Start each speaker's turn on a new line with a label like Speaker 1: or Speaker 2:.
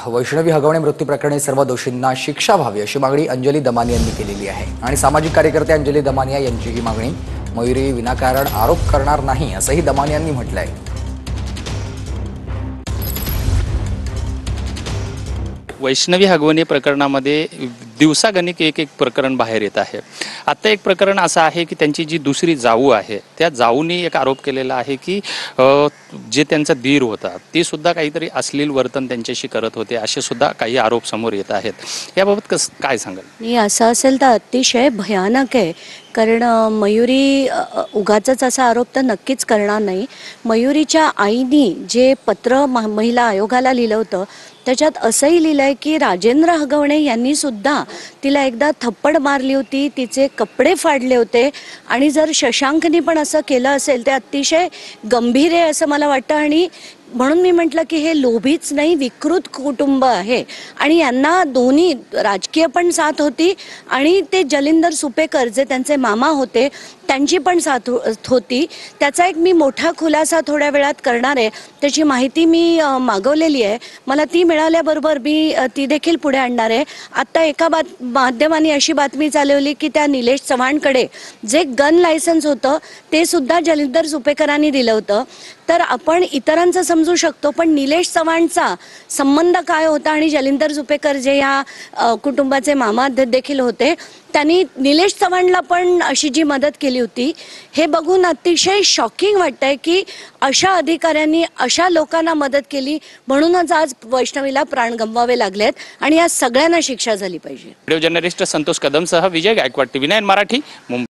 Speaker 1: वैष्णवी हगवणे मृत्यू प्रकरणी सर्व दोषींना शिक्षा व्हावी अशी मागणी अंजली दमानिया यांनी केलेली आहे आणि सामाजिक कार्यकर्ते अंजली दमानिया यांची ही मागणी मयुरी विनाकारण आरोप करणार नाही असंही दमानिया यांनी म्हटलं आहे।
Speaker 2: वैष्णवी हगवणे प्रकरणामध्ये दिवसागणिक एक प्रकरण बाहेर येत आहे। आता एक प्रकरण असं आहे की त्यांची जी दुसरी जाऊ आहे त्या जाऊनी एक आरोप केलेला आहे की जे त्यांचा दीर होता ते सुद्धा काहीतरी अश्लील वर्तन त्यांच्याशी करत होते असे सुद्धा काही आरोप समोर येत आहेत। याबाबत काय सांगाल?
Speaker 3: नाही, असं असेल तर अतिशय भयानक आहे, कारण मयुरी उगाचच असा आरोप तर नक्कीच करणार नाही। मयुरीच्या आईनी जे पत्र महिला आयोगाला लिहिलं होतं त्याच्यात असंही लिहिलंय की राजेंद्र हगवणे यांनी सुद्धा तिला एकदा थप्पड मारली होती, तिचे कपडे फाडले होते आणि जर शशांकनी पण असं केलं असेल ते अतिशय गंभीर आहे असं मला वाटतं। आणि म्हणून मी म्हटलं की हे लोभीच नाही, विकृत कुटुंब आहे आणि यांना दोन्ही राजकीय पण साथ होती आणि ते जलिंदर सुपेकर जे त्यांचे मामा होते त्यांची पण साथ होती। त्याचा एक मी मोठा खुलासा थोड्या वेळात करणार आहे, त्याची माहिती मी मागवलेली आहे, मला ती मिळाल्याबरोबर मी ती देखील पुढे आणणार आहे। आता एका माध्यमांनी अशी बातमी चालवली की त्या निलेश चव्हाणकडे जे गन लायसन्स होतं ते सुद्धा जलिंदर सुपेकरांनी दिलं होतं। तर आपण इतरांचं समजू शकतो पण निलेश चव्हाणचा संबंध काय होता आणि जलिंदर सुपेकर जे या कुटुंबाचे मामा देखील होते त्यांनी निलेश चव्हाणला पण अशी जी मदत केली होती हे बघून अतिशय शॉकिंग वाटतंय की अशा अधिकाऱ्यांनी अशा लोकांना मदत केली म्हणूनच आज वैष्णवीला प्राण गमवावे लागलेत आणि या सगळ्यांना शिक्षा झाली पाहिजे।
Speaker 2: व्हिडिओ जर्नलिस्ट संतोष कदमसह विजय गायकवाड, TV9 मराठी, मुंबई।